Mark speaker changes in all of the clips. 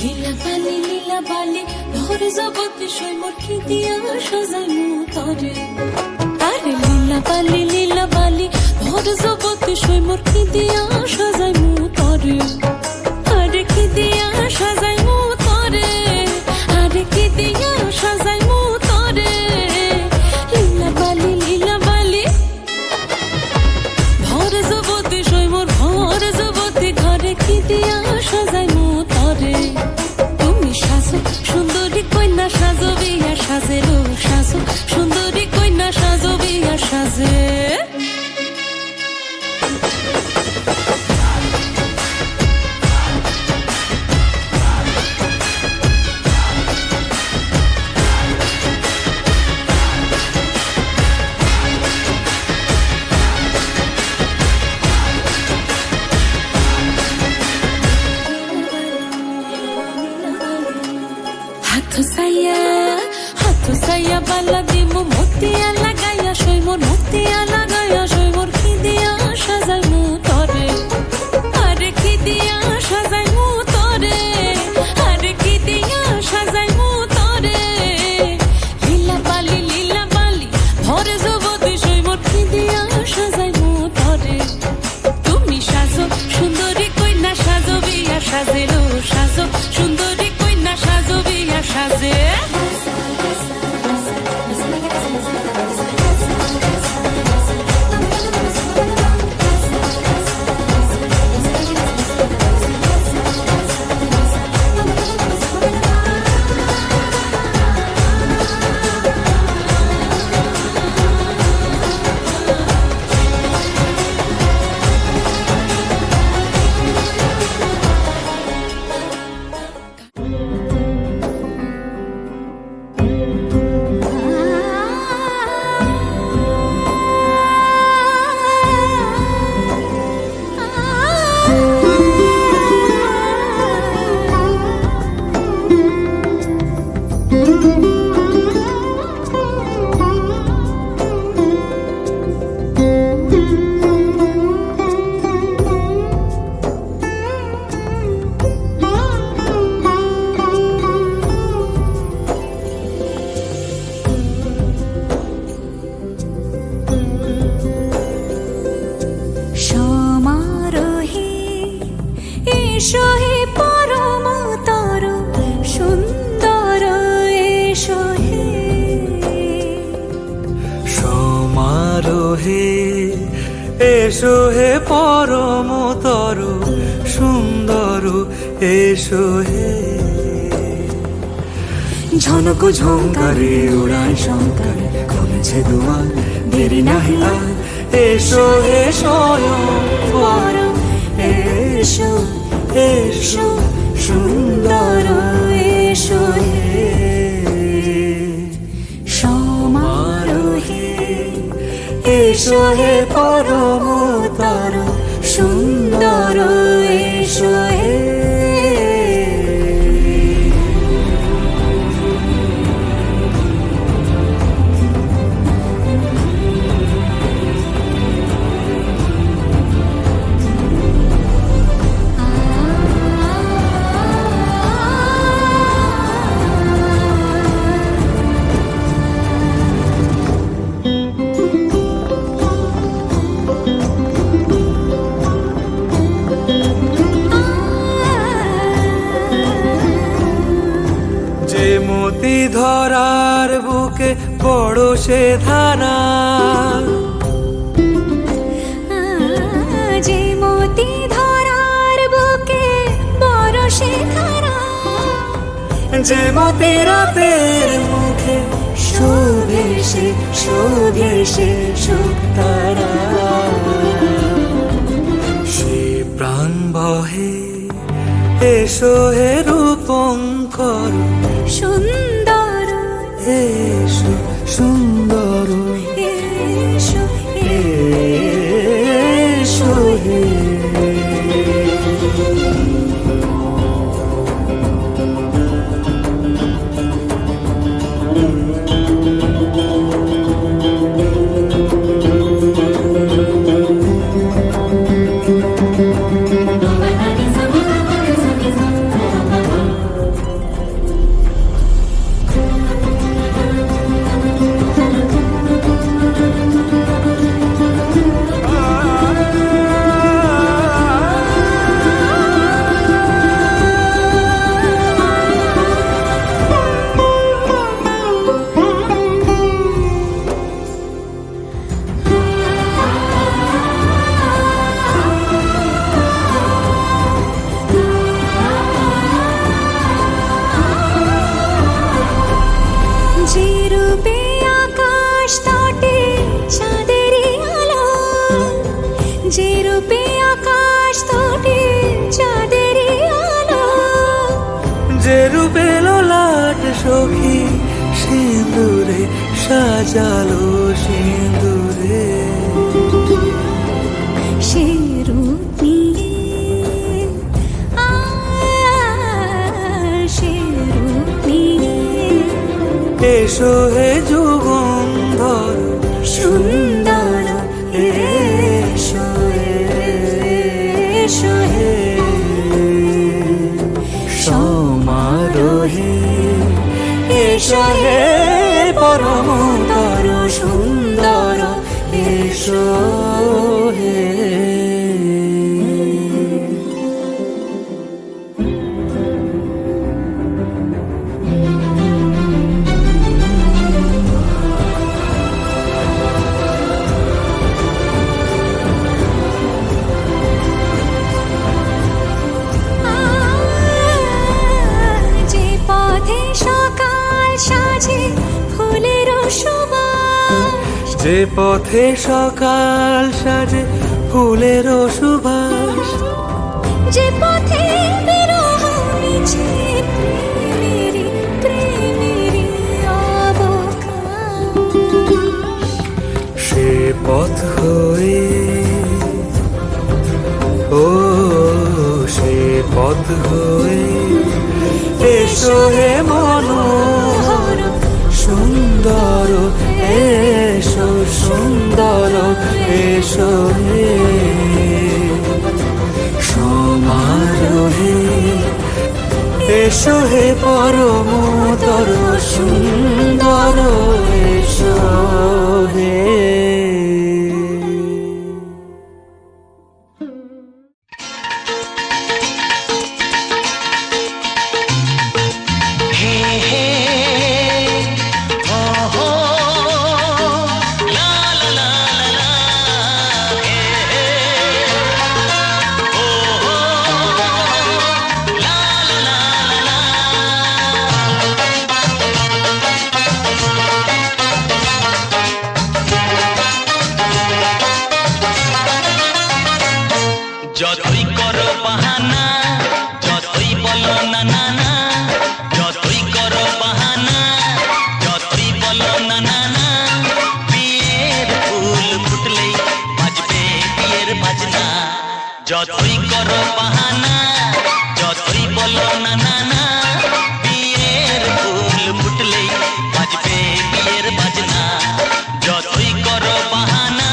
Speaker 1: লীলা বালি ভোর জগতে সই মোর খিদিয়া সাজাইমু তরে। আরে লীলা বালি ভোর জগতে সই মোর খিদিয়া সাজাইমু তরে। আরে খিদিয়া সাজাইমু তরে, আরে খিদিয়া সাজাইমু তরে। লীলা বালি ভোর জগতে সই মোর ভোর জগতে ঘরে খিদিয়া সাজাইমু তরে। সুন্দরী কন্যা সাজো বিয়া সাজে লো সাজো, সুন্দরী কন্যা সাজো বিয়া সাজে। হাতো সাইয়া বালা দিমু মতিয়া লাগাইয়া সই মোর, মতিয়া লাগাইয়া সই মোর খিদিয়া সাজাইমু তরে। আরে খিদিয়া সাজাইমু তরে, আরে খিদিয়া সাজাইমু তরে। লীলা বালি ভরে জগতে সই মোর খিদিয়া সাজাইমু তরে। তুমি সাজো সুন্দরী কন্যা সাজো বিয়া সাজে লো সাজো, সুন্দরী কন্যা সাজো বিয়া সাজে। এসো হে পরম তর সুন্দর, এসো হে
Speaker 2: সমারোহে, এসো হে পরম তর সুন্দর, এসো হে। ঝনক ঝঙ্কারে ওড়ায় শঙ্কারে খুলেছে দুয়ার, দেরি নাহি আর। এসো হে স্বয়ং পরম, এসো এসো সুন্দর, এসো হে সমারোহে। এসো হে পরম তর সুন্দর, এসো হে। মতি ধরার বুকে বড় সে ধারা,
Speaker 1: যে মতি ধরার বুকে বড় সে ধারা।
Speaker 2: যে মতি রাতের মুখে শোভে সে শুকতারা। সে প্রাণ বহে, এসো হে রূপঙ্কর
Speaker 1: সুন্দর,
Speaker 2: এসো সুন্দর,
Speaker 1: এসো
Speaker 2: এসো হে। সে রূপে লাট সখী সিঁদুরে সাজালো সিঁদুরে
Speaker 1: সে রূপ নিয়ে সে রূপ নিয়ে
Speaker 2: এসো হে যুগন্ধর
Speaker 1: সুন্দর এসো এসো হে সমারোহে এসো হে পরমতর সুন্দর এসো হে যে পথে সকাল সাজে ফুলের সুবাস
Speaker 2: যে পথে সকাল সাজে ফুলের সুবাস
Speaker 1: যে পথে বিরহ মিছে প্রেমেরই প্রেমেরই অবকাশ
Speaker 2: সে পথ হয়ে ও সে পথ হয়ে এসো হে মনোহর সুন্দর এসো সুন্দর এসো হে সমারোহে এসো হে পরমতর সুন্দর এসো হে
Speaker 3: যতই করো বাহানা যতই বলো না না না যতই করো বাহানা যতই বলো না না না বিয়ের ফুল ফুটলেই বাজবে বিয়ের বাজনা যতই করো বাহানা যতই বলো না না না বিয়ের ফুল ফুটলেই বাজবে বিয়ের বাজনা যতই করো বাহানা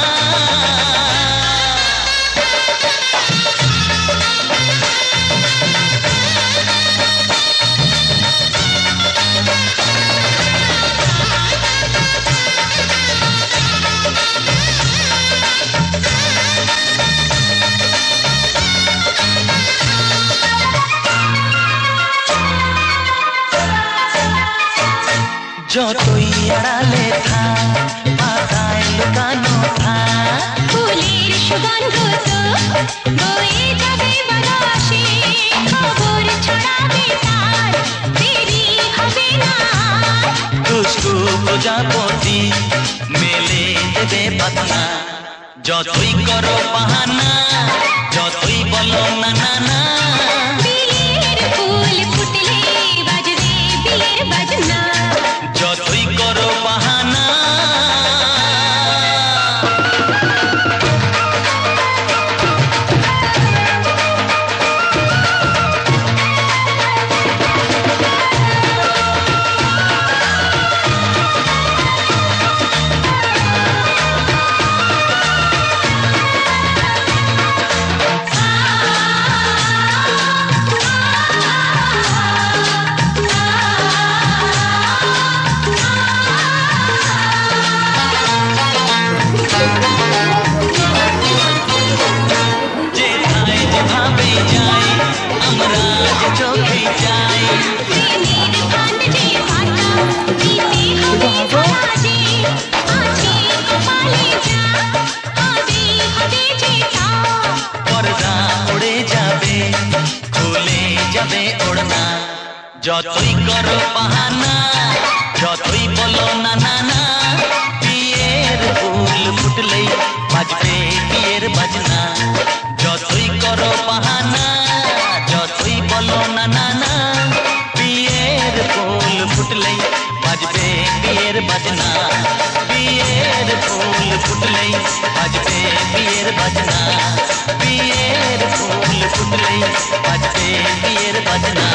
Speaker 3: যতই আড়ালে থাক পাতায় লুকানো থাক
Speaker 1: ফুলের সুগন্ধ তো বয়ে যাবে বাতাসে খবর ছড়াবে তার দেরি হবে না
Speaker 3: দুষ্টু প্রজাপতি মেলে দেবে পাতনা যতই করো বাহানা যতই বলো না না না
Speaker 1: বিয়ের ফুল ফুটলে বাজবে বিয়ের বাজনা
Speaker 3: যতই করো বাহানা যেথায় যেভাবে যাই আমরা যে চোখে যাই
Speaker 1: প্রেমের ফান্ড যে পাতা দিতে হবে ভাজে আছে কপালে যা হবে হবে যে তা
Speaker 3: পর্দা উড়ে যাবে খুলে যাবে ওড়না যতই করো বাহানা যতই বলো না না না বিয়ের ফুল ফুটলেই বাজবে বিয়ের বাজনা যতই করো বাহানা যতই বলো না না না বিয়ের বাজনা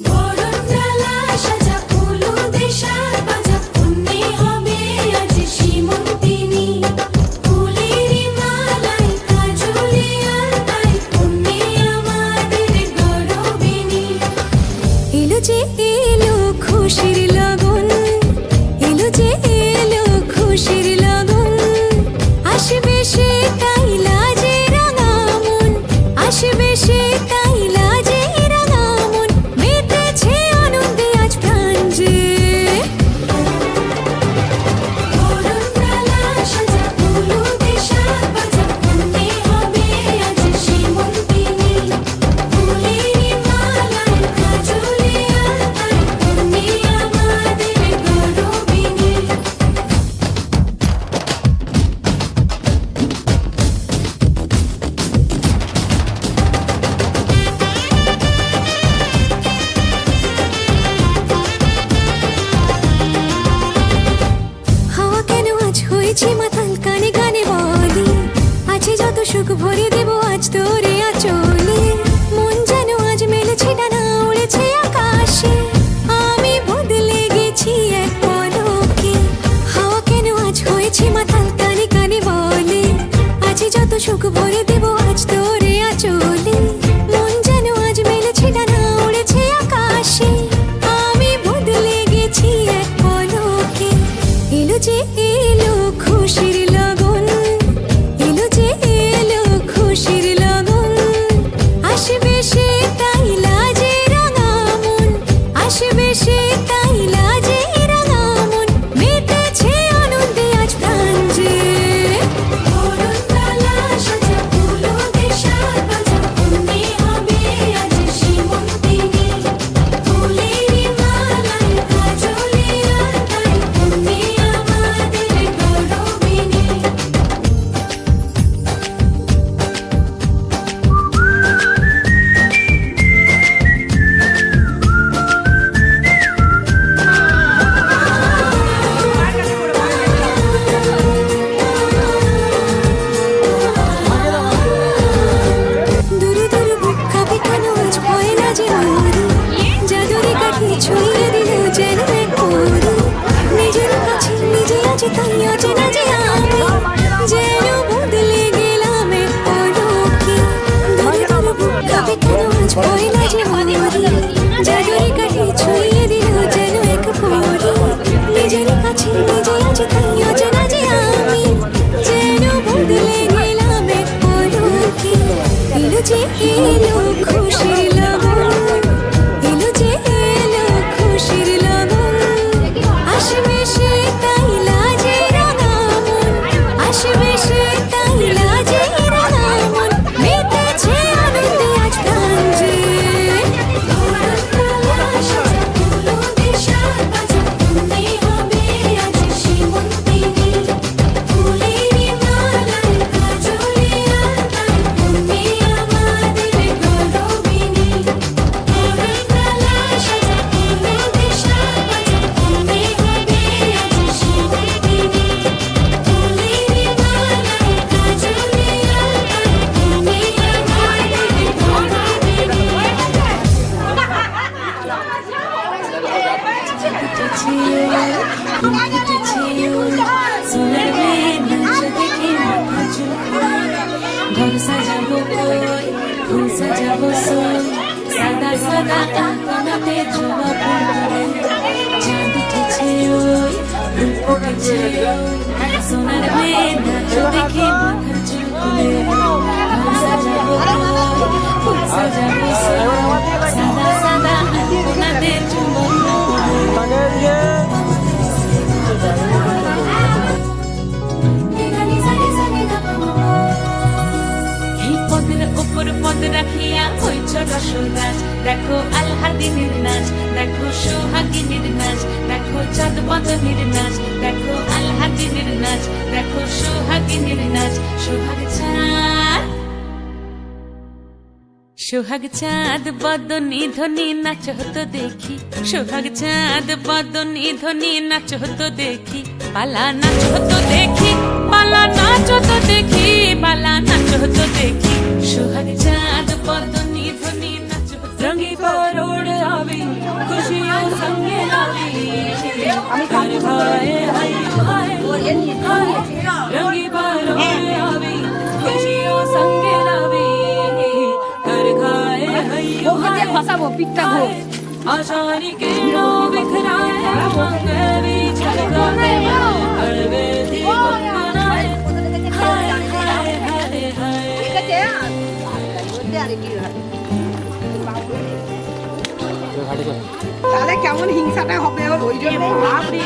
Speaker 1: বরণডালা সাজা ফুলুদে সাজ বাজা কন্যে হবে আজ সীমন্তিনী ফুলেরি মালাই কাজলে আলতায় কন্যে আমাদের গৌরবিনী এলো যে এলো খুশির লগন এলো যে এলো খুশির লগন আসবে সে তাই লাজে রাঙা মন আসবে সে তাই লাজে রাঙা মন মেতেছে আনন্দে আজ প্রাণ যে বরণডালা সাজা ফুলুদে সাজ বাজা কন্যে হবে আজ সীমন্তিনী ফুলেরি মালাই কাজলে আলতায় কন্যে আমাদের গৌরবিনী হাওয়া কেন আজ হয়েছে মাতাল কানে কানে বলি আছে যত সুখ ভরে দেব আজ তোরে আচলে মন যেন আজ মেলেছে ডানা উড়েছে আকাশে আমি বদলে গেছি এক পলকে হাওয়া কেন আজ হয়েছে মাতাল কানে কানে বলে আছে যত সুখ ভরে দেব আজ তোরে আচলে মন যেন আজ মেলেছে ডানা উড়েছে আকাশে আমি বদলে গেছি এক পলকে এলো যে এলো খুশির লগন এলো যে এলো খুশির লগন আসবে সে তাই লাজে রাঙা মন আসবে সে তাই লাজে রাঙা মন মেতেছে আনন্দে আজ প্রাণ যে বরণডালা সাজা ফুলুদে সাজ বাজা কন্যে হবে আজ সীমন্তিনী ফুলেরি মালাই কাজলে আলতায় কন্যে আমাদের গৌরবিনী দূরে দূরে বুক কাঁপে কেন আজ ভয় না যে মরি জাদুরে কাঠি ছুঁয়ে দিল যেন এক পরি নিজের কাছে নিজে আছে তাই আছে না যে আমি যেন বদলে গেলাম এক পলকে দূরে দূরে বুক কাঁপে কেন আজ ভয় না যে মরি জাদুরে কাঠি ছুঁয়ে দিল যেন এক পরি নিজের কাছে নিজে আছে তাই আছে না যে আমি যেন বদলে গেলাম এক পলকে এলো যে এলো খুশির লগন এলো যে এলো খুশির লগন আসবে সে তাই লাজে রাঙা মন আসবে সে তাই লাজে রাঙা মন মেতেছে আনন্দে আজ প্রাণ যে বরণডালা সাজা ফুলুদে সাজ বাজা কন্যে হবে আজ সীমন্তিনী ফুলেরি মালাই কাজলে আলতায় কন্যে আমাদের গৌরবিনী বরণডালা সাজা ফুলুদে সাজ বাজা কন্যে হবে আজ সীমন্তিনী ফুলেরি মালাই কাজলে আলতায় কন্যে ঘর সাজাবো কই ফুল সাজাবো সই সাদা সাদা আঙ্গনাতে জবা ফুল চাঁদ উঠেছে ওই ফুল ফুটেছে ওই সোনার মেয়ে নাচ দেখে মাথার চুল খুলে ঘর সাজাবো কই ফুল সাজাবো সই আলহাদিনের নাচ দেখো সোহাগিনীর নাচ দেখো চাঁদ বদনের নাচ দেখো আলহাদিনের নাচ দেখো সোহাগিনীর নাচ সোহাগ চাঁদ বদনি ধ্বনি নাচ হতো দেখি সোহাগ চাঁদ বদনি ধ্বনি নাচ হতো দেখি পালা নাচ হতো দেখি পালা নাচ হতো দেখি পালা নাচ হতো দেখি সোহাগ চাঁদ বদনি ধ্বনি নাচ হতো
Speaker 2: रंगी परोड़ आवी खुशियों संगे लावी घर भाए हाय हाय हाय रंगी परोड़ आवी खुशियों संगे लावी घर खाए हाय हाय
Speaker 4: फसाबो पिकटा हो
Speaker 2: आशानी के नो बिखराए मंगवी छलकाए हरवे दीपक बनाए हाय हाय हाय हाय
Speaker 4: ঠিক আছে বলতে আরে কি হয় তাহলে কেমন হিংসাটা হবে ওর ওই জন্য বাপরে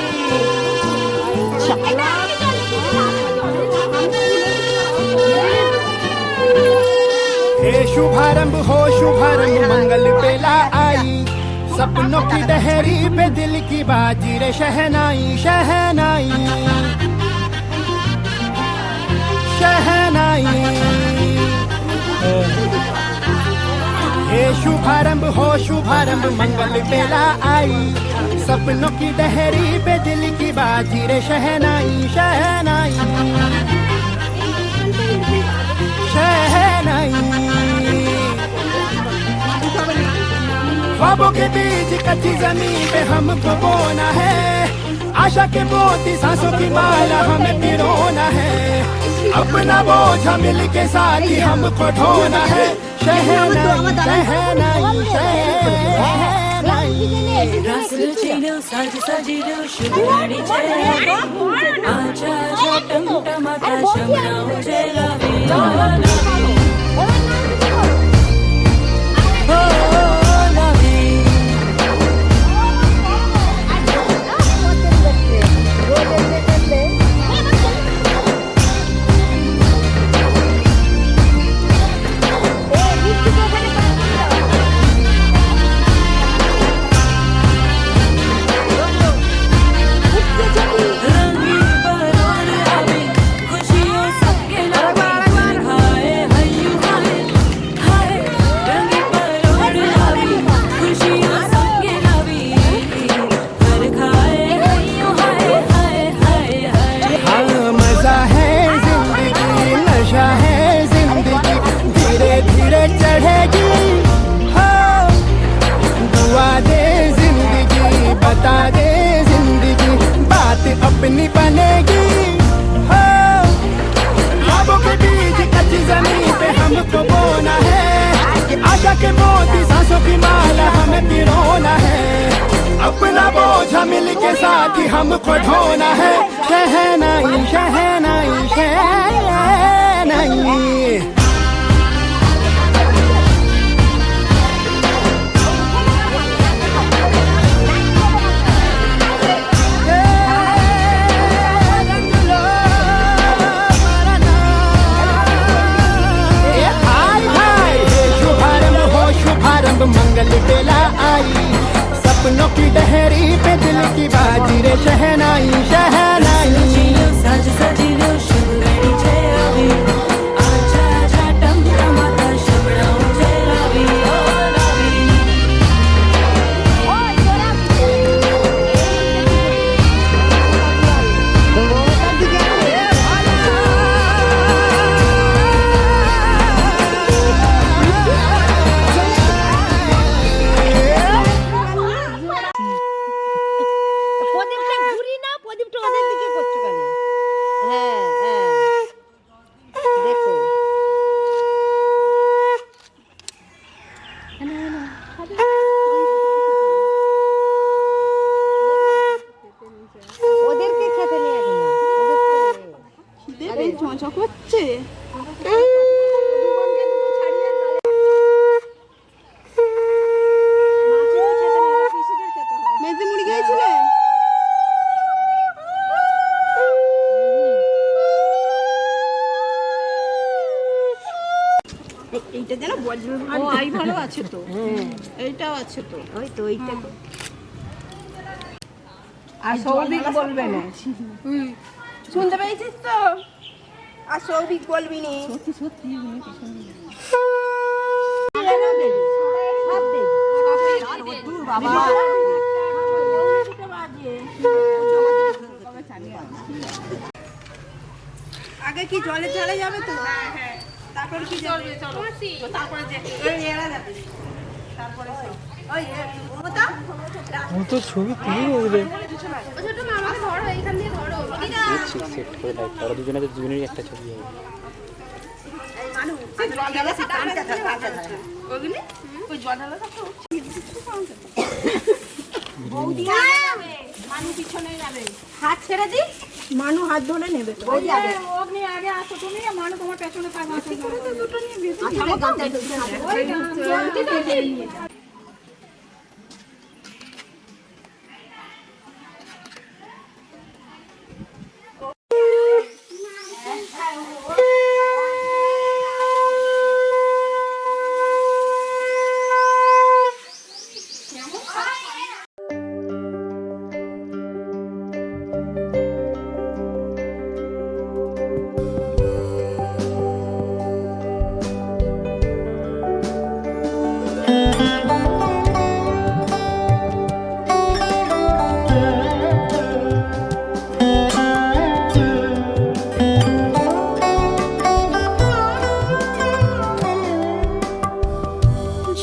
Speaker 5: हे शुभारंभ हो शुभारंभ मंगल बेला आई सपनों की डहरी पे दिल की बाजी रे शहनाई शहनाई शहनाई हे शुभारंभ हो शुभारंभ मंगल बेला आई सपनों की डहरी पे दिल की बाजी रे शहनाई शहनाई शहनाई ख्वाबों के बीच कच्ची जमीन पे हमको बोना है आशा के मोती सांसों की माला हमें पिरोना है अपना बोझ मिल के साथ ही हमको ढोना है शहनाई शहनाई शहनाई
Speaker 2: रस चिलो सज सजिलो शुभड़ी जय आजा आजा टमटमाता शमनाओ जय लावी ओ लावी रंगी परोड़ आवी खुशियों सबके लावी घर खाए हयू हाय हाय रंगी परोड़ आवी खुशियों सबके लावी घर खाए हयू हाय हाय हाय हाय
Speaker 5: हाँ मजा है जिंदगी नशा है जिंदगी धीरे धीरे चढ़ेगी हाँ दुआ दे जिंदगी बता दे जिंदगी बात अपनी बनेगी हाँ ख्वाबों के बीच कच्ची जमीन पे हमको बोना है आशा के मोती सांसों की माला हमें पिरोना है अपना बोझ मिल के साथ ही हमको ढोना है शहनाई शहनाई शहनाई शुभारंभ हो शुभारंभ मंगल बेला आई सपनों की डहरी पे दिल की बाजी रे शहनाई शहनाई
Speaker 2: चिलो सज सजिलो शुभड़ी जय लावी आजा आजा टमटमाता शमनाओ जय लावी ओ लावी
Speaker 4: প্রদীপটা ঘুরি না প্রদীপটা ওদের দিকে করছো কেন হ্যাঁ হ্যাঁ দেখো ওদেরকে খেতে নেই এখন
Speaker 6: এই ঝঁঝ করছে মেজে মুড়ি খেয়েছিলে এইটা যেন বজ্র ভালো আছে তো, এইটাও আছে তো।
Speaker 2: ওই তো ওইটা তো।
Speaker 4: আর সৌভিক বলবে না, শুনতে পেয়েছিস তো? আর সৌভিক বলবি নি। আগে কি জলে চলে যাবে তো? তারপরে কি যাবে? তারপরে যে এরা যাবে, তারপরে ওই মমতা
Speaker 5: ও তো ছবি তুলে দেবে।
Speaker 7: সেট করে দাও, তারা দুজনেরই একটা ছবি হবে।
Speaker 6: হাত ছেড়ে দি, মানু হাত ধরে নেবে তো। ওই যাবে।
Speaker 4: অগ্নি আগে আসো তুমি, মানু তোমার পেছনে থাকবে। দুটো নিয়ে বেশি
Speaker 6: আমার গামছায় ঢুকতে হবে।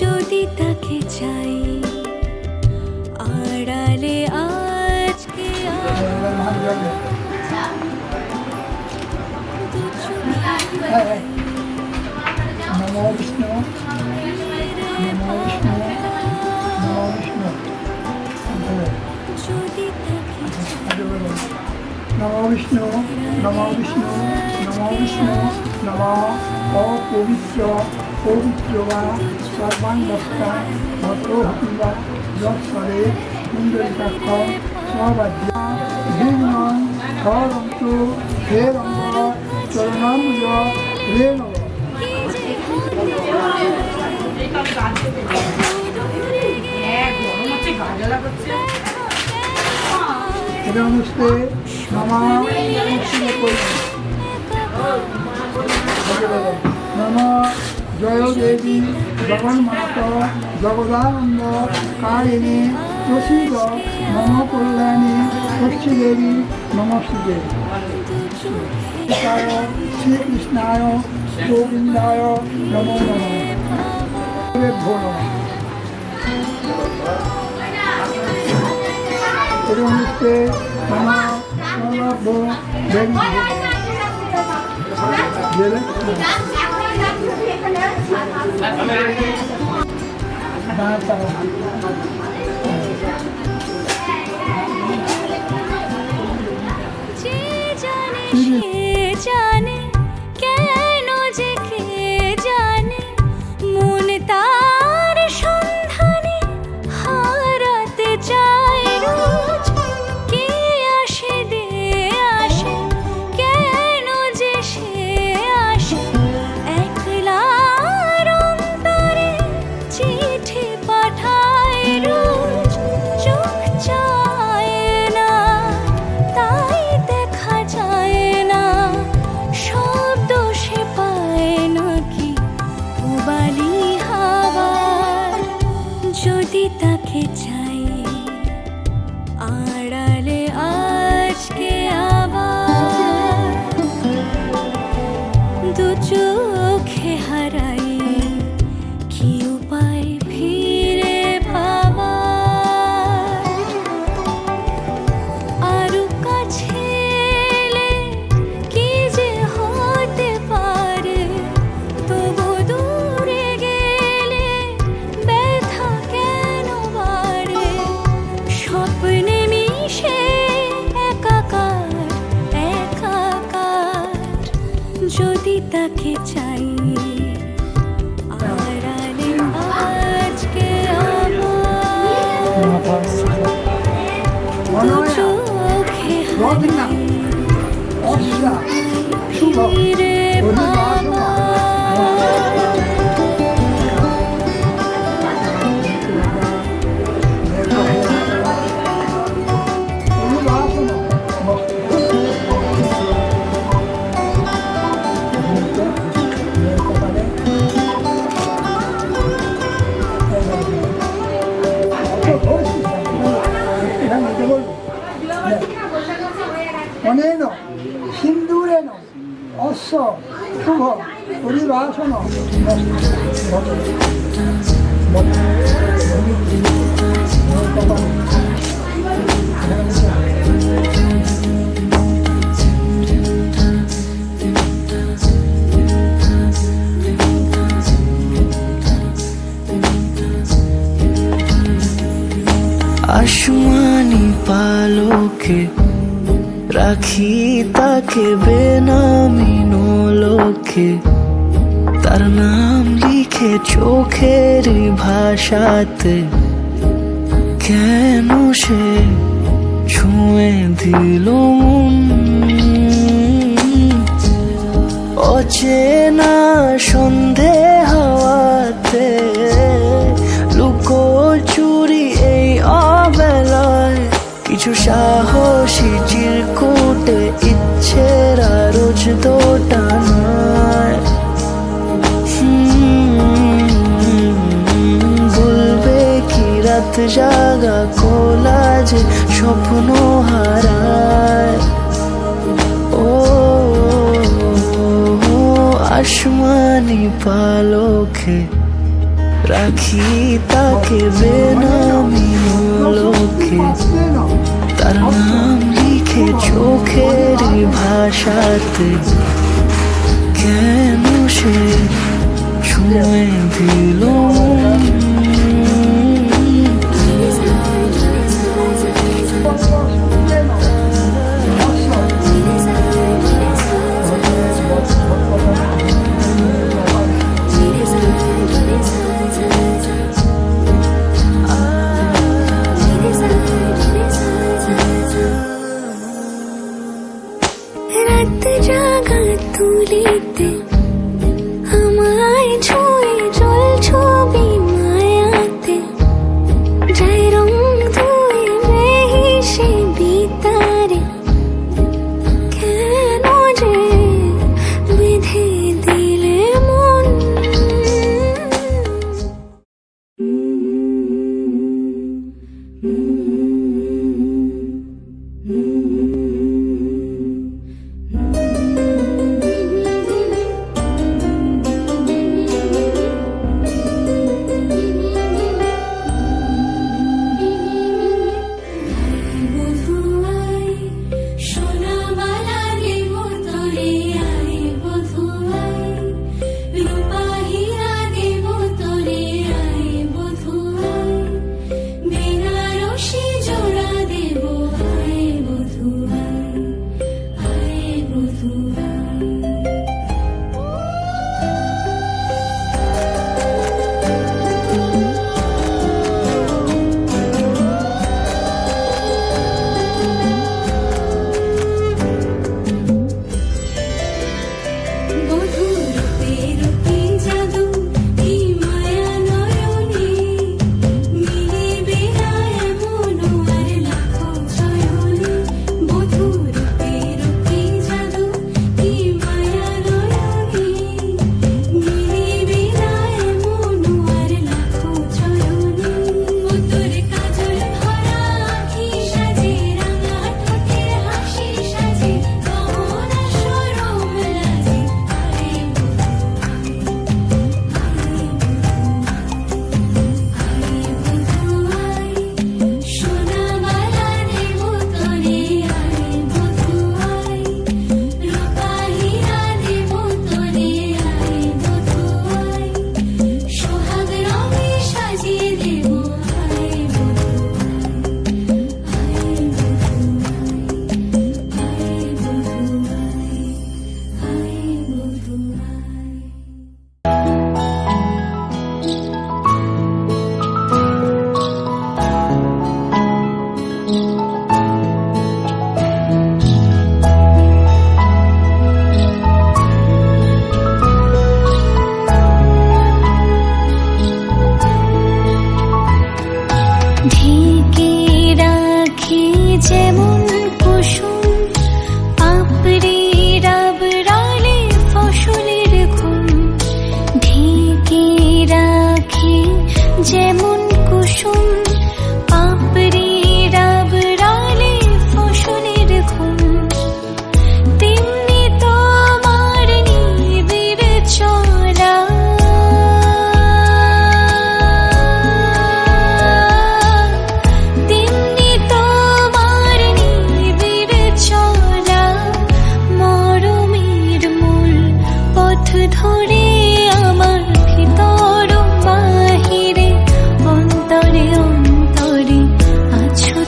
Speaker 1: যদি তাকে চাই আড়ালে আজকে
Speaker 5: নমো বিষ্ণু, নমো বিষ্ণু, নমো বিষ্ণু।
Speaker 1: যদি তাকে
Speaker 5: নমো বিষ্ণু, নমো বিষ্ণু, নমো বিষ্ণু, নমো অপবিত্র পবিত্র বা সর্বাঙ্গস্থা ভদ্রহতিবা যৎসরে কুণ্ডলিকাক্ষ স্ববাদ্য ভীমন ধরন্তু হে রঙ্গ চরণাম্বুজ হে নব। নমস্তে নমা নম জয় দেবী জগন্মাত জগদানন্দ কারিণী প্রসীদ মম কল্যাণী ষষ্ঠী দেবী নমস্তে। শ্রীকৃষ্ণায় গোবিন্দায় নমো নমঃ। নমস্তে নমঃ দেবী
Speaker 1: যে জানে সে জানে, কেন যে কে জানে, মন তার সন্ধানে হারাতে চায় রোজ। কে আসে দে আসে, কেন যে সে আসে, একলার অন্তরে চিঠি পাঠায় রোজ। চোখ চায় না, তাই দেখা যায় না, শব্দ সে পায় নাকি উবালি হাওয়ার। যদি তাকে চাই আড়ালে আজকে আবার, দু চোখে হারাই কি উপায় ফিরে পাবার। আরো কাছে এলে কি যে হতে পারে, তবু দূরে গেলে ব্যথা কেন বাড়ে। স্বপ্নে মিশে একাকার একাকার, যদি তাকে চাই আড়ালে আজকে আমার, দু চোখে হারাই ফিরে পাবার।
Speaker 8: অনেন সিন্দুরেন অশ্ব শুভ পরিভাষণ
Speaker 3: আসমানি পালকে রাখি তাকে বেনামি নোলকে, তার নাম লিখে চোখের ভাষাতে, কেন সে ছুঁয়ে দিল মন। অচেনা সন্ধে হাওয়াতে লুকো চুরি এই অবেলায়, কিছু সাহসী চিরকুটে ইচ্ছের রোজ দোটানায়। বলবে কি রাত জাগা কোলাজে স্বপ্ন হারায়। ও আসমানি পালকে রাখি তাকে বেনামি লোকে, তার নাম লিখে চোখের ভাষাতে, কেন সে ছুঁয়ে দিল।
Speaker 1: রাত জাগা তুলিতে আমায় ছুঁয়ে জল ছবি মায়াতে, যাই রং ধুয়ে মেহিসে বিতারে, কেন যে বেঁধে দিলে মন।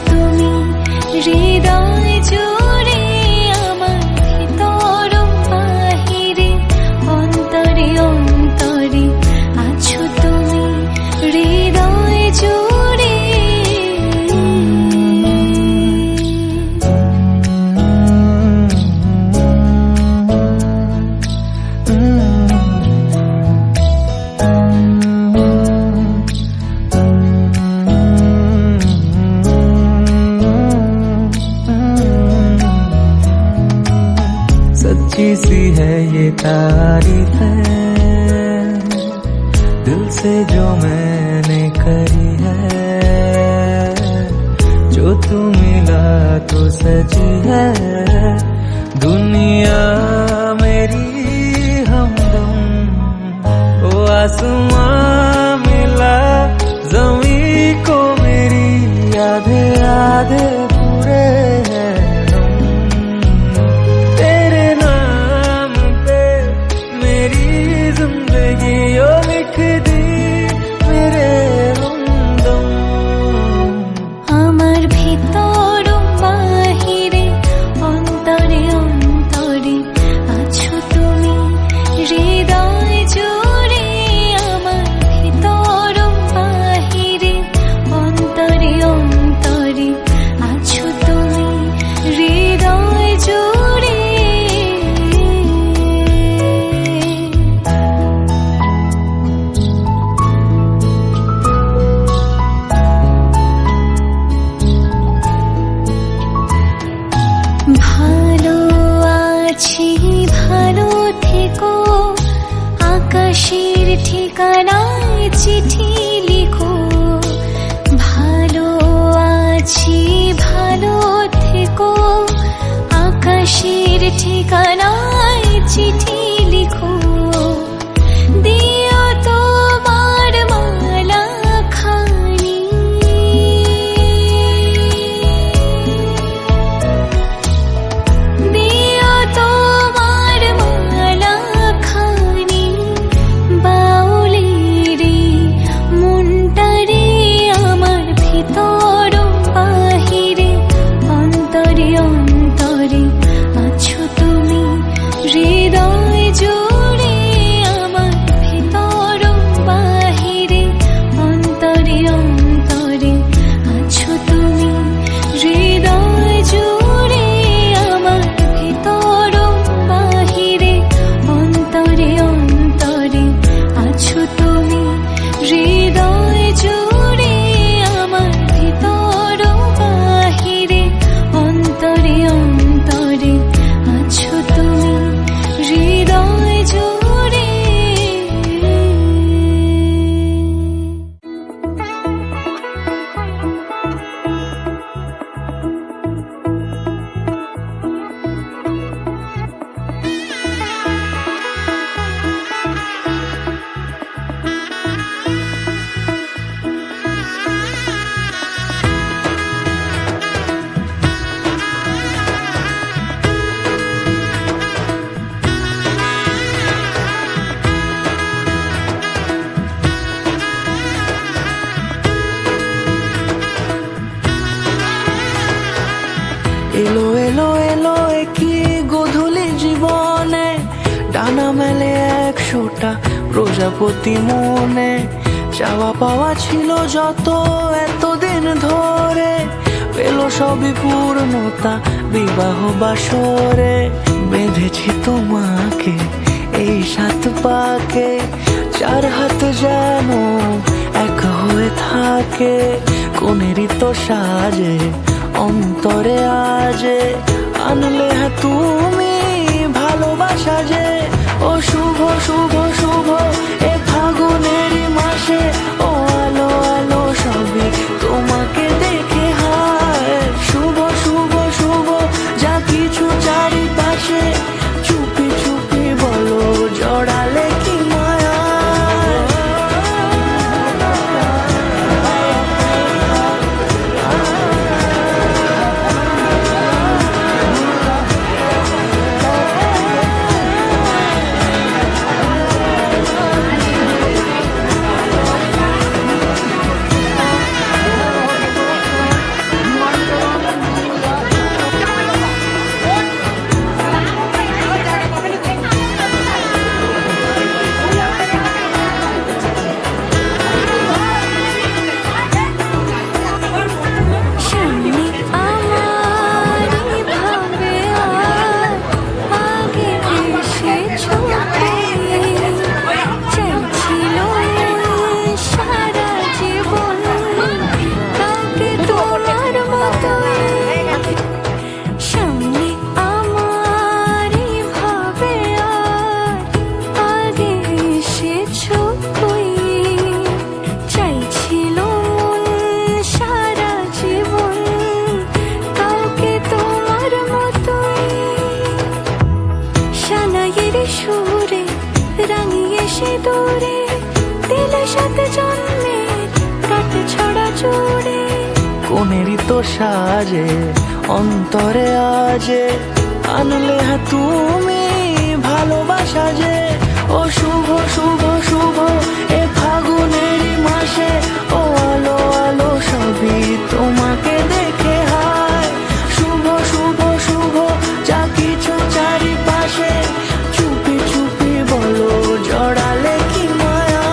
Speaker 1: তুমি হৃদয় জুড়ে আমার ভিতর বাহিরে অন্তরে অন্তরে আছো তুমি হৃদয় জুড়ে
Speaker 9: सच्ची सी है ये तारीफ है दिल से जो मैंने करी है जो तू मिला तो सची है दुनिया मेरी हमदम ओ आसमां मिला जमी को मेरी आधे आधे पूरे हैं तेरे नाम पे मेरी जिंदगी ओ लिख दी मेरे हमदम
Speaker 1: আমার ভিতর বাহিরে অন্তরে অন্তরে আছো তুমি হৃদয় জুড়ে আমার ভিতর বাহিরে অন্তরে অন্তরে আছো তুমি হৃদয় জুড়ে ভালো আছি ভালো থেকো আকাশের ঠিকানায় চিঠি লিখো ভালো আছি ভালো থেকো আকাশের ঠিকানায় চিঠি লিখো দিও তোমার মালা খানি দিও তোমার মালা খানি বাউলেরে মনটারে আমার ভিতর বাহিরে অন্তরে অন্তরে আছো তুমি হৃদয় জুড়ে আমার ভিতর বাহিরে অন্তরে অন্তরে আছো তুমি হৃদয় জুড়ে আমার ভিতর বাহিরে অন্তরে অন্তরে আছো তুমি হৃদয় জুড়ে আমার ভিতর বাহিরে অন্তরে অন্তরে আছো তুমি হৃদয় জুড়ে
Speaker 9: এলো এলো এলো কি গোধূলি জীবনে ডানা মেলে 100টা প্রজাপতি মনে চাওয়া পাওয়া ছিল যত এতদিন ধরে পেল সবই পূর্ণতা বিবাহ বাসরে বেঁধেছি তোমাকে এই 7 পাকে 4 হাত যেন এক হয়ে থাকে কোনেরই তো সাজে অন্তরে আজে আনলে হ্যাঁ তুমি ভালোবাসা যে ও শুভ শুভ শুভ এ ফাগুনেরই মাসে ও আলো আলো সবই তোমাকে দেখে হায় শুভ শুভ শুভ যা কিছু চারিপাশে চুপি চুপি বলো জড়ালে কি মায়া কোনেরই তো সাজে অন্তরে আজে আনলে হ্যাঁ তুমি ভালোবাসা যে ও শুভ শুভ শুভ এ ফাগুনেরই মাসে ও আলো আলো সবই তোমাকে দেখে হায় শুভ শুভ শুভ যা কিছু চারিপাশে চুপি চুপি বলো জড়ালে কি মায়া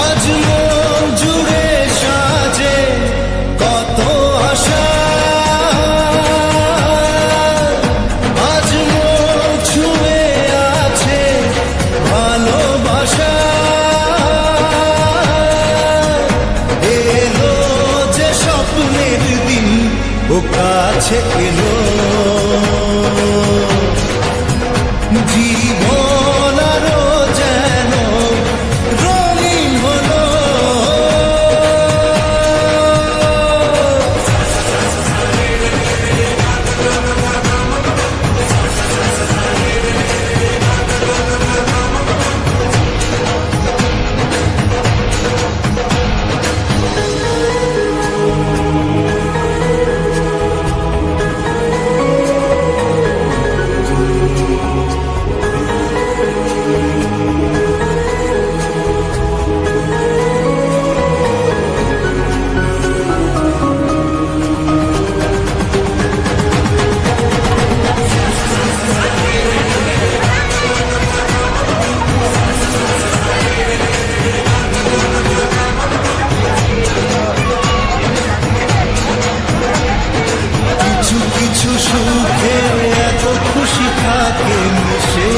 Speaker 5: আজ মন জুড়ে সাজে কত আশা আজ মন ছুঁয়ে আছে ভালোবাসা এলো যে স্বপ্নের দিন ও কাছে এলো জীবন আরো যেন রঙিন হলো কিছু কিছু সুখে এত খুশি থাকে মিশে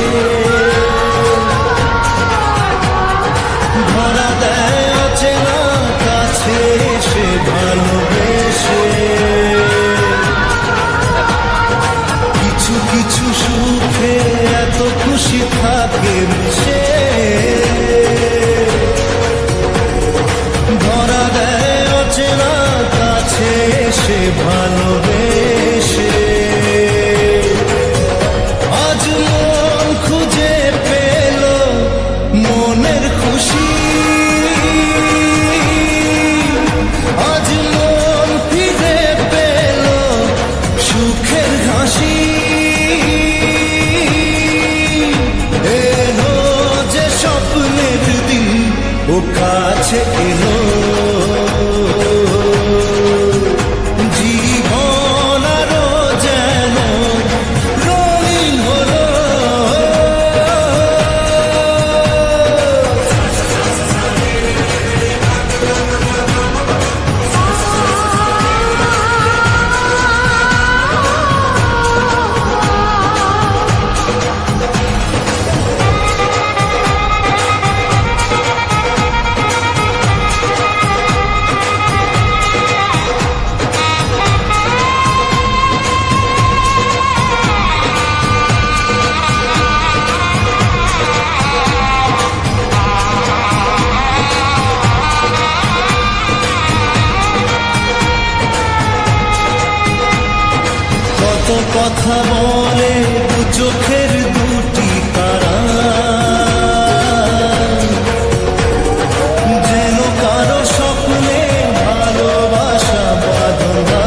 Speaker 5: ধরা দেয় অচেনা কাছে এসে ভালোবেসে কিছু কিছু সুখে এত খুশি থাকে মিশে ধরা দেয় অচেনা কাছে এসে ভালোবেসে আজ মন খুঁজে পেল মনের খুশি আজ মন ফিরে পেল সুখের হাসি এলো যে স্বপ্নের দিন ও কাছে এলো জীবন আরো যেন রঙিন হলো কত কথা বলে দু চোখের দুটি তারা যেন কারো স্বপ্নে ভালোবাসা বাঁধা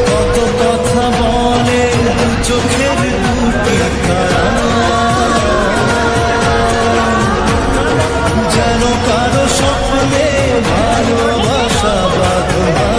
Speaker 5: কত কথা বলে দু চোখের দুটি তারা যেন কারো স্বপ্নে ভালোবাসা বাঁধা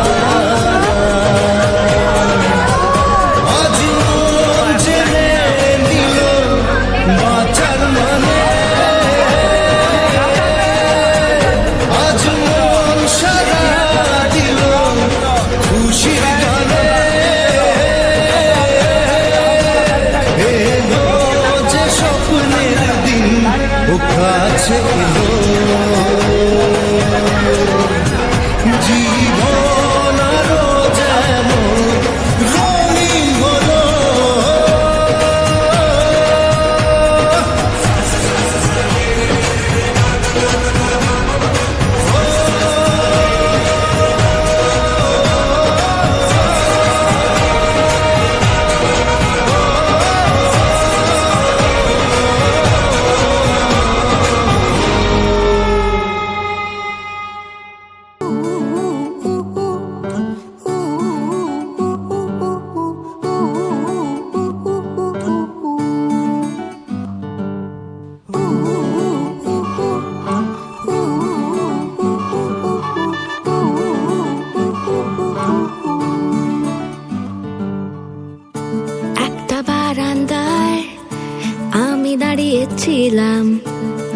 Speaker 1: দাঁড়িয়েছিলাম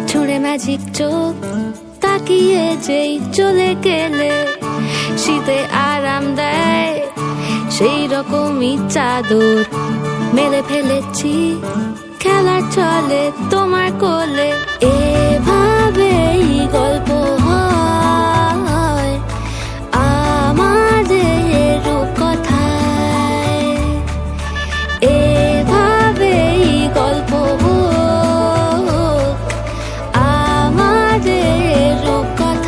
Speaker 1: ছুঁড়ে ম্যাজিক চোখ তাকিয়ে যেই চলে গেলে শীতে আরাম দেয় সেই রকমই চাদর মেলে ফেলেছি খেলার চলে তোমার কোলে এভাবেই গল্প হয় আমাদের রূপকথায় এভাবেই গল্প হোক আমাদের রূপকথায়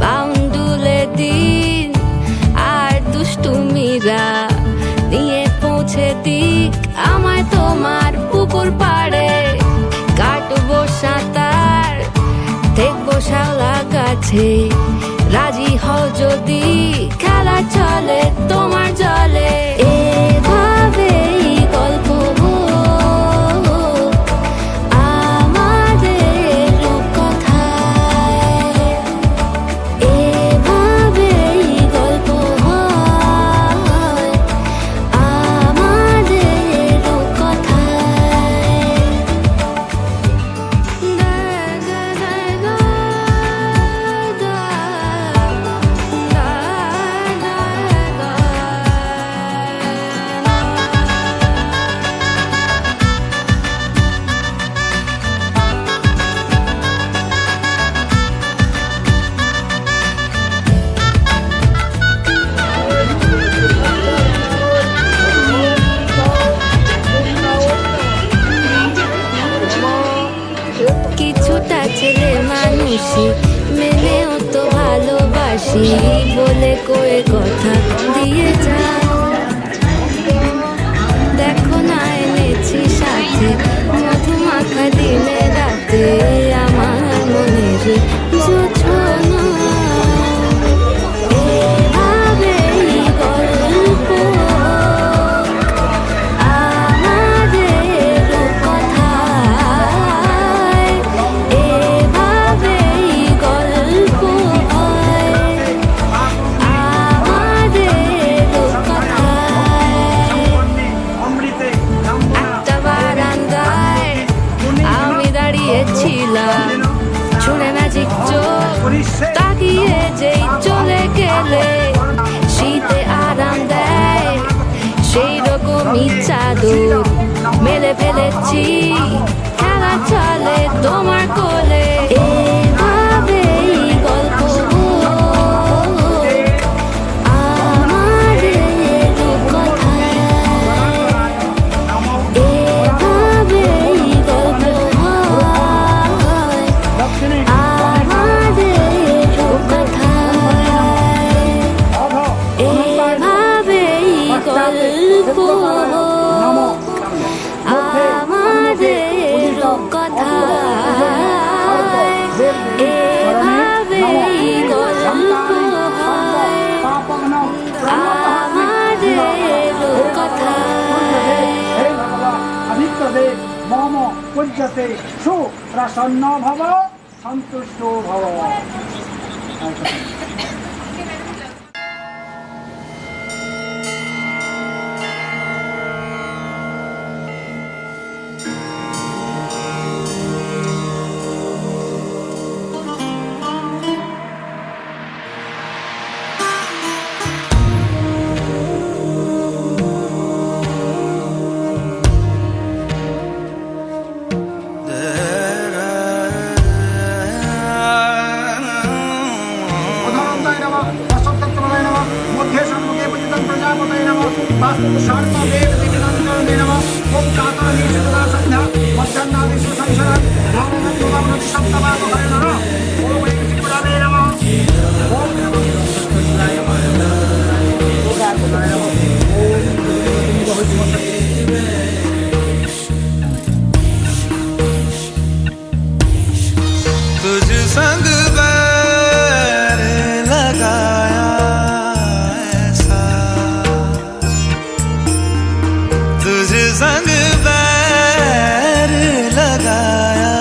Speaker 1: বাউন্ডুলে দিন আর দুষ্টুমিরা নিয়ে পৌঁছে দিক আমায় তোমার পুকুর পাড়ে কাটবো সাঁতার দেখবো শাওলা গাছে রাজি হও যদি খেলা চলে তোমার জলে এভাবেই গল্প হোক আমাদের রূপকথায় এভাবেই গল্প হয় আমাদের রূপকথায় কিছুটা ছেলে মানুষই মেনেও তো ভালোবাসি বলে কয়ে কথা দিয়ে যাও দেখো না এনেছি সাথে মধু মাখা দিনে রাতে আমার মনের জোছনা এভাবেই গল্প আমাদের রূপকথায় এভাবেই গল্প হয় আমাদের রূপকথায় একটা বারান্দায় আমি দাঁড়িয়েছিলাম ছুঁড়ে ম্যাজিক চোখ তাকিয়ে যেই চলে গেলে শীতে আরাম দেয় সেই রকমই চাদর মেলে ফেলেছি খেলা চলে তোমার কোলে এভাবেই গল্প হোক আমাদের রূপকথায় এভাবেই গল্প হয় আমাদের রূপকথায় এভাবেই গল্প হোক আমাদের রূপকথায় এভাবেই গল্প হয় আমাদের রূপকথায়
Speaker 8: অভিজ্ঞতে মম পূজ্যতে সুপ্রসন্ন ভব সন্তুষ্ট ভব
Speaker 9: तुझ संग बैर लगाया ऐसा, तुझ संग बैर लगाया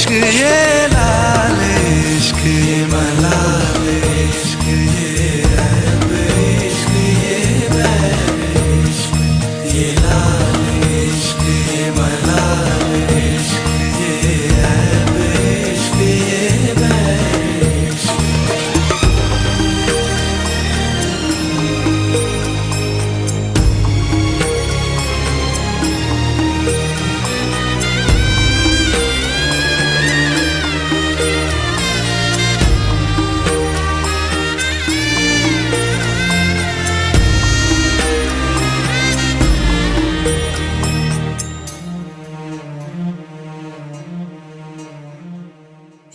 Speaker 9: इश्क ये लाल इश्क ये मलाल इश्क ये ऐब इश्क ये बैर इश्क ये लाल इश्क ये मलाल इश्क ये ऐब इश्क ये बैर इश्क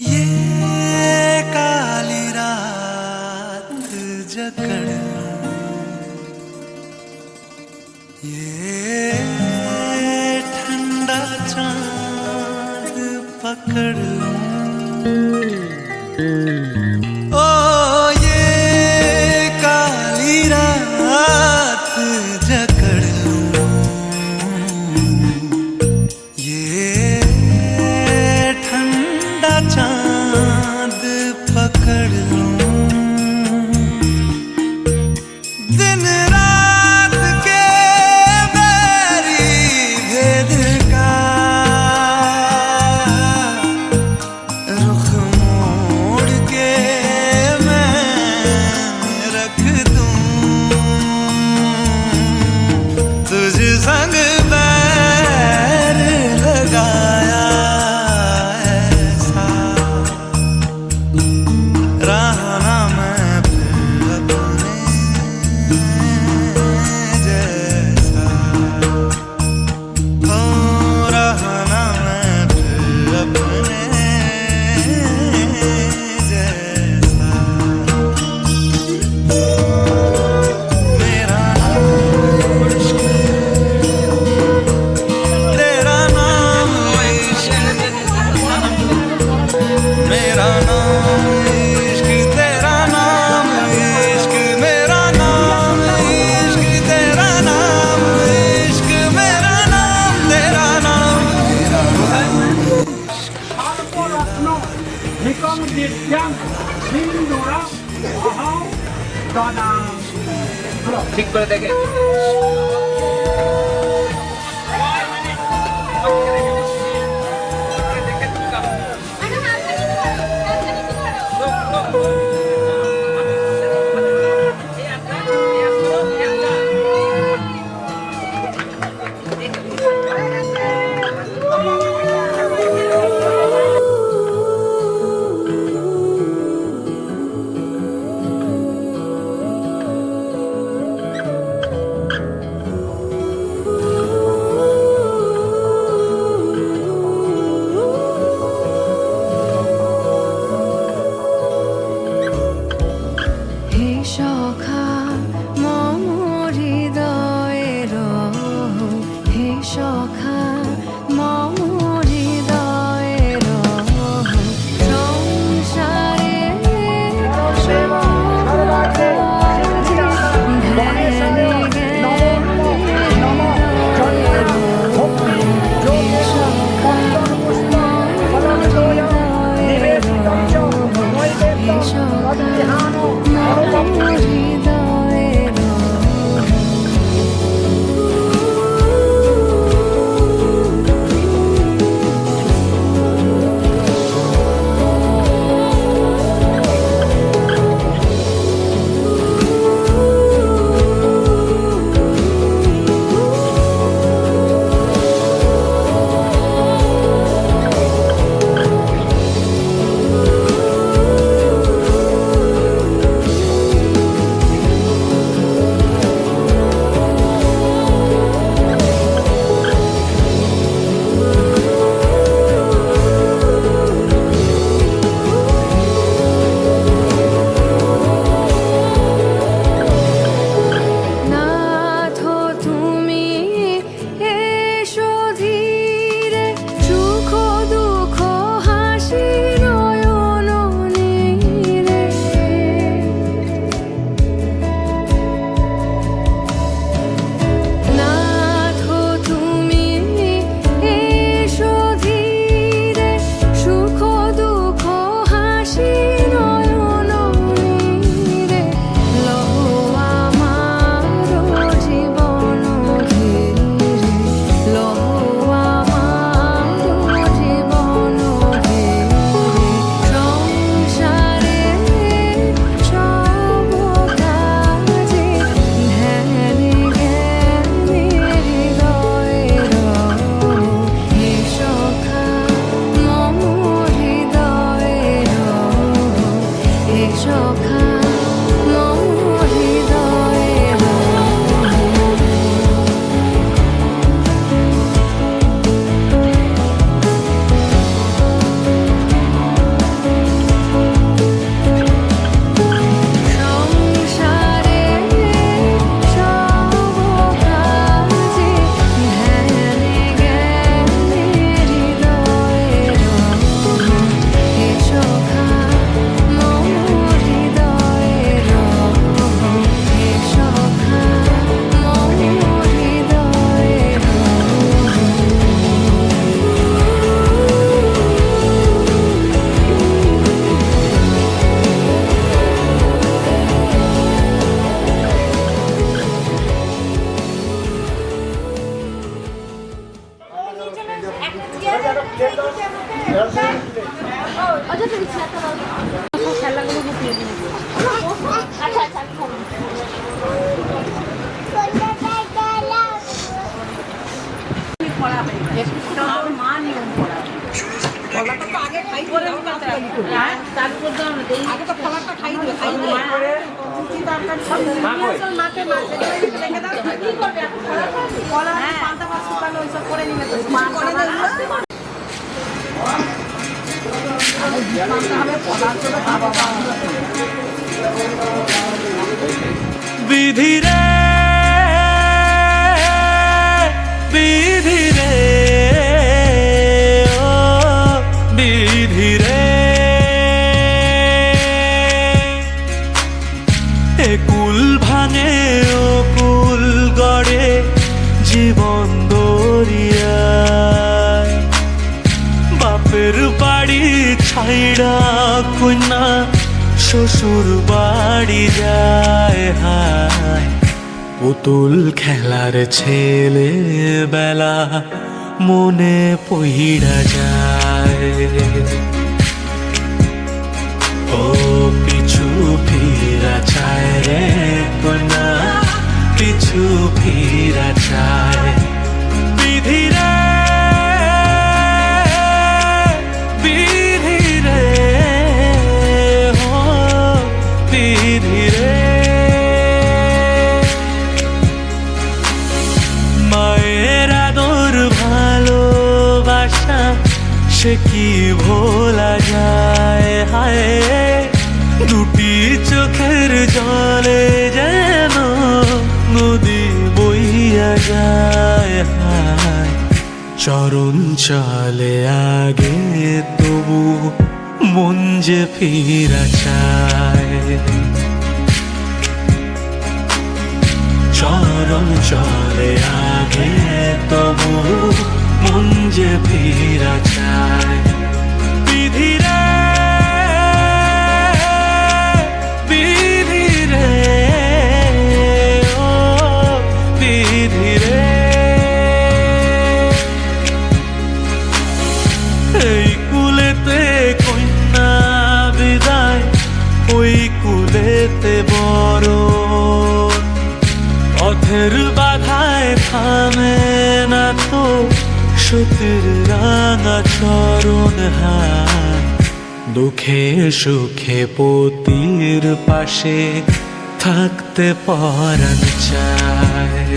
Speaker 9: ये काली रात जकड़ ये ठंडा चांद पकड़ ओ ये काली रात जकड़ ये ठंडा चांद पकड़ लूं दिन रात के बैरी भेद का रुख मोड़ के मैं रख दूं तुझ संग बैर लगाया ऐसा रहना मैं फिर अपने जैसा हो रहना मैं फिर अपने जैसा मेरा नाम इश्क तेरा नाम इश्क मेरा नाम इश्क तेरा नाम इश्क मेरा नाम इश्क तेरा नाम इश्क मेरा नाम तेरा नाम
Speaker 8: ভারতরত্ন নিকম দিব্যাং সিন্দুরা অহং দদামি।
Speaker 7: ঠিক করে দেখে
Speaker 6: খেলাগুলো গুটিয়ে দিন। আচ্ছা আচ্ছা আমি খাবো।
Speaker 4: মা নিয়ম করা ফলাটা তো আগে খাই করে তারপর দাও না দেই আগে তো ফলাটা খাই দিও খাই দিও কি দরকার সব আসল মাকে মাছে রেখে দাও কি করবে এখন ফলা পান্তা ভাত শুকানো ওইসব করে নিলে তো করে দাও
Speaker 9: বিধি রে বিধি রে ও বিধি রে এ কুল ভাঙে ও কুল গড়ে জীবন দরিয়ায় বাপের বাড়ি ছাইড়া কন্যা শ্বশুর বাড়ি যায় হায় পুতুল খেলার ছেলে বেলা মনে পইড়া যায় ও পিছু ফিরা চায় রে কন্যা পিছু ফিরা চায় বিধি রে বিধি রে ও বিধি রে মায়ের আদর ভালোবাসা সে কি ভোলা যায় হায় দুটি চোখের জলে যেন নদী বইয়া যায় হায় চরণ চলে আগে তবু মন যে ফিরা চায় চরণ চলে আগে তবু মন যে ফিরা চায় বিধি রে বিধি রে ও বিধি রে এই কুলেতে কন্যা বিদায় ওই কুলেতে বড় পথের বাধায় থামে না তো সতীর রাঙা চরণ হায় দুঃখে সুখে পতির পাশে থাকতে পরাণ চায়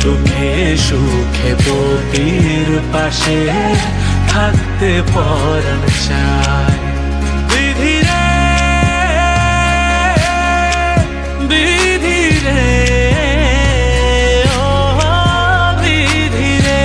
Speaker 9: দুঃখে সুখে পতির পাশে থাকতে পরাণ চায় বিধি রে বিধি রে ও বিধি রে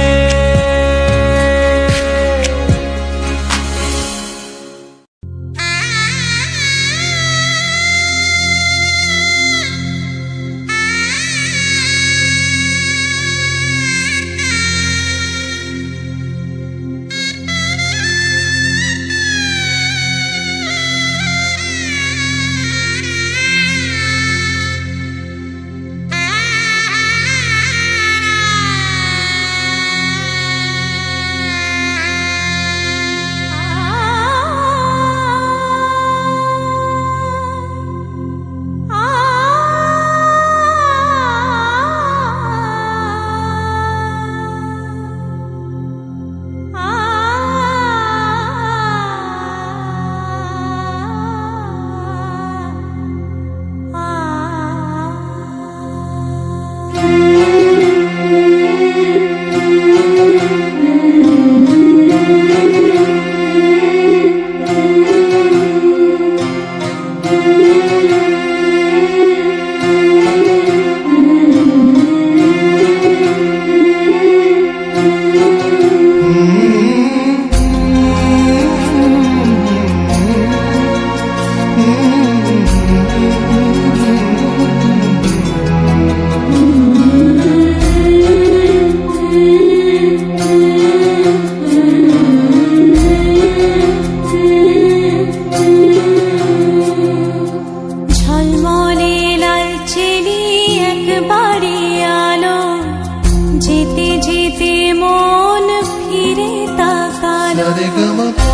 Speaker 9: Sare gama pa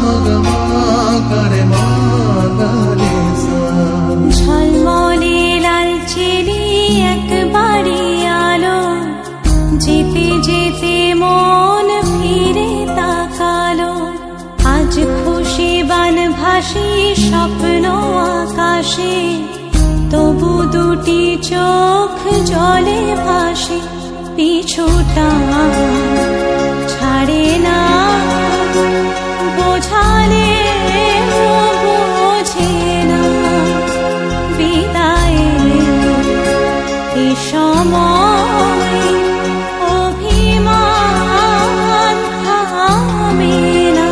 Speaker 9: ma gama kare ma ga re sa.
Speaker 1: ঝলমলে লাল চিনি একবারই আলো, যেতে যেতে মন ফিরে তাকালো। আজ খুশি বান ভাসি স্বপ্ন আকাশে, তবু দুটি চোখ জলে ভাসে। পিছুটা ছাড়ে না, বোঝালে বোঝে না। বিদায়ের এ সময় অভিমান থামে না।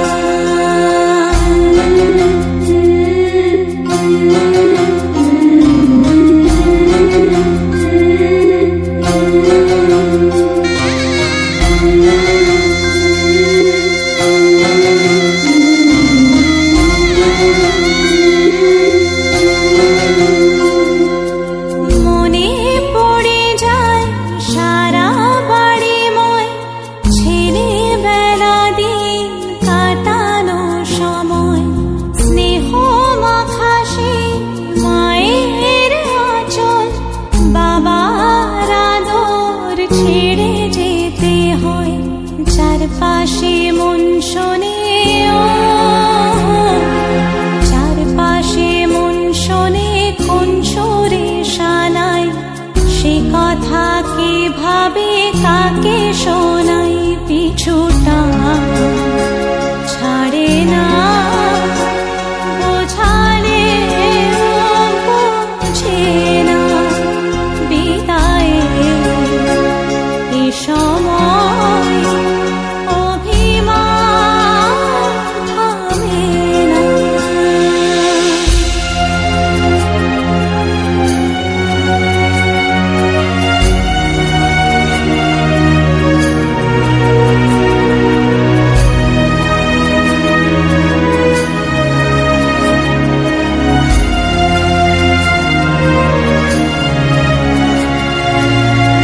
Speaker 1: মনে পড়ে যায় সারা বাড়িময় ছেলেবেলা দিন কাটানো সময়। স্নেহ মাখাসে মায়ের আঁচল, বাবার আদর ছেড়ে যেতে হয়। চারপাশে মন শোনে ও, চারপাশে মন শোনে কোন সুরে শানাই। সে কথা কে ভাবে কাকে শোনাই। পিছুটা ছাড়ে না, বোঝালে বোঝে না। বিদায়ের এ সময় অভিমান থামে না।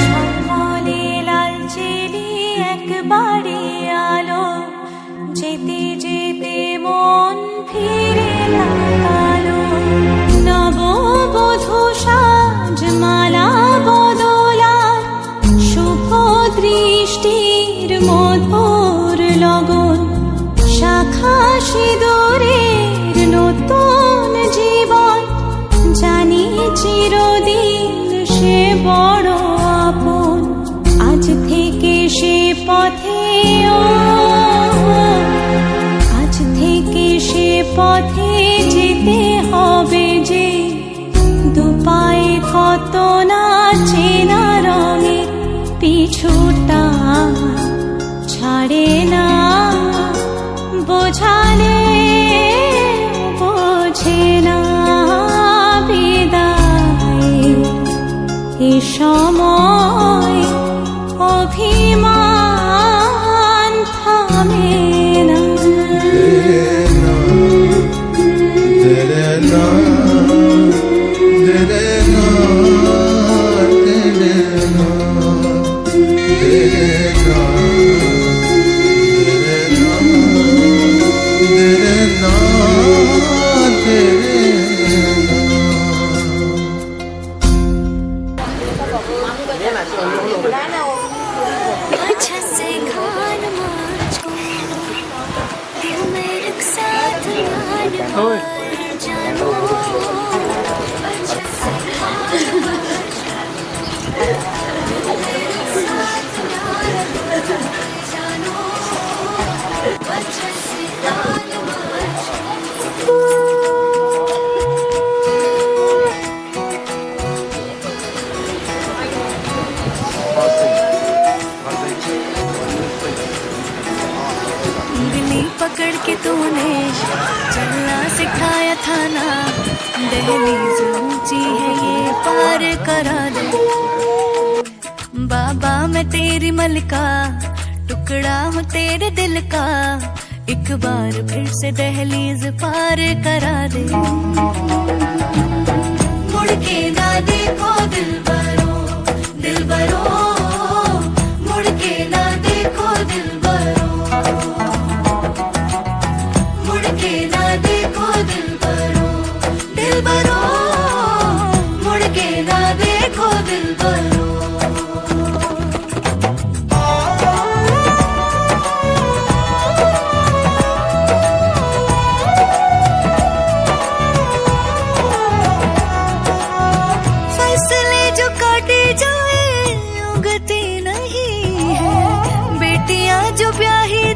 Speaker 1: ঝলমলে লাল চিনি একবারই আলো, যেতে যেতে মন ফিরে তাকালো। নববধূ সাজ মালা বদলার, শুভ দৃষ্টির মধুর লগন। শাখা সিঁদুরের নতুন জীবন, জানি চিরদিন সে বড় আপন। আজ থেকে সে পথে ও, আজ থেকে সে পথে যেতে হবে যে। দুপায়ে কত না চেনা রঙে, পিছুটা ছাড়ে না, বোঝালে বোঝে না। বিদায়ের এ সময় অভিমান থামে না।
Speaker 9: Tere na, tere na, tere na, tere na, tere na, tere
Speaker 1: अच्छा से खान मुझको, दिल में एक साथ मान मार जानो। अच्छा से जानो, अच्छा से दिल्ली पकड़ के तूने चलना सिखाया था ना, दहलीज ऊंची है ये पार करा दे। बाबा मैं तेरी मलका, टुकड़ा हूँ तेरे दिल का, एक बार फिर से दहलीज पार करा दे। मुड़ के ना देखो दिलबरो, दिलबरो, मुड़ के ना देखो दिलबरो।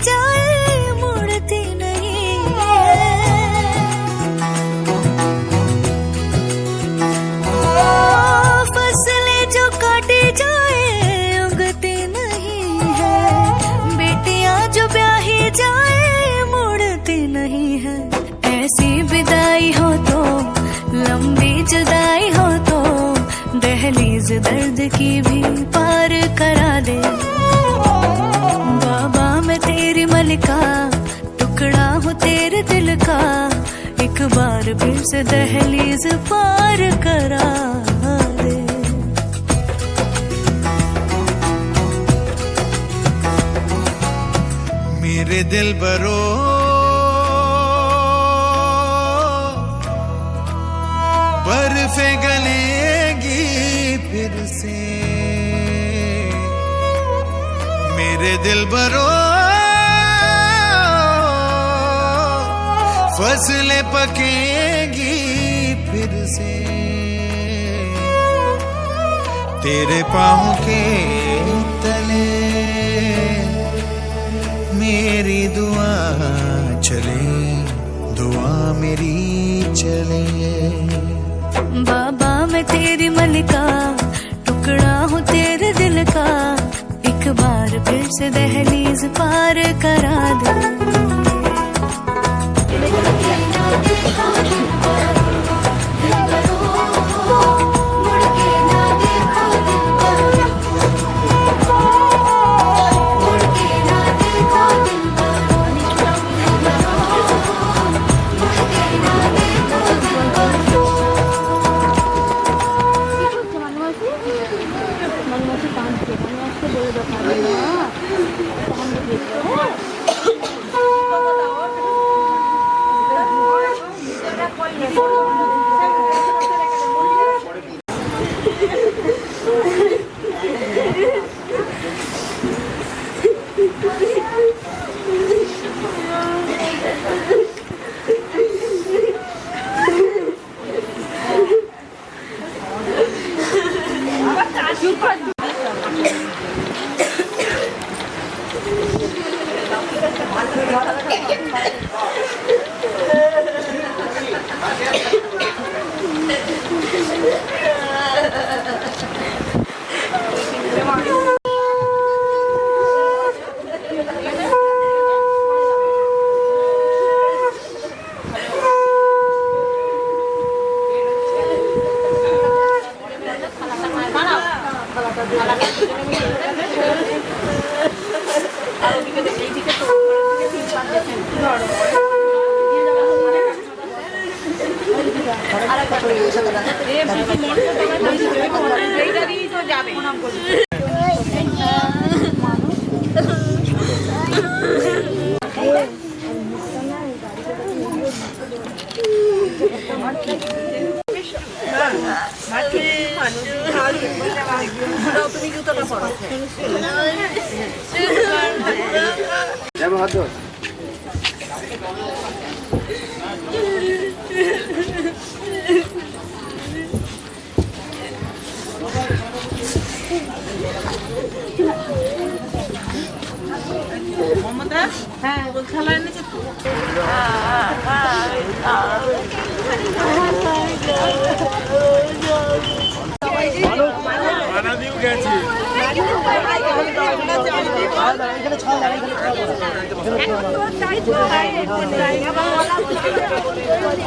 Speaker 1: जाए मुड़ती नहीं है। फसलें जो काटी जाए उगती नहीं है। बेटियां जो ब्याही जाए मुड़ती नहीं है। ऐसी विदाई हो तो लंबी जुदाई हो तो दहलीज दर्द की भी पार करा दे। बाबा मैं तेरी मलिका टुकड़ा हूँ तेरे दिल का। एक बार फिर से दहलीज पार करा दे।
Speaker 9: मेरे दिल बरो बर्फे गलेगी फिर से। मेरे दिल बरो फसलें पकेगी फिर से। तेरे पाँव के तले मेरी दुआ चले, दुआ मेरी चले।
Speaker 1: बाबा मैं तेरी मलिका टुकड़ा हूँ तेरे दिल का। एक बार फिर से दहलीज पार करा दे।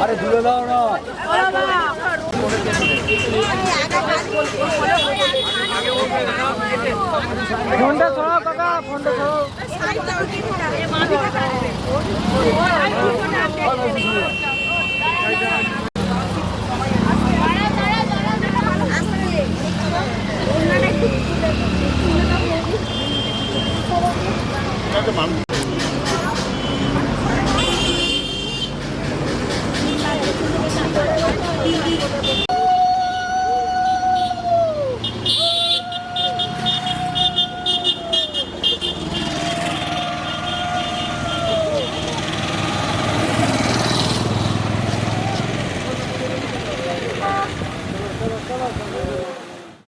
Speaker 5: আরে দূরে দাও না। ফোনটা ছড়াও কাকা, ফোনটা ছড়াও।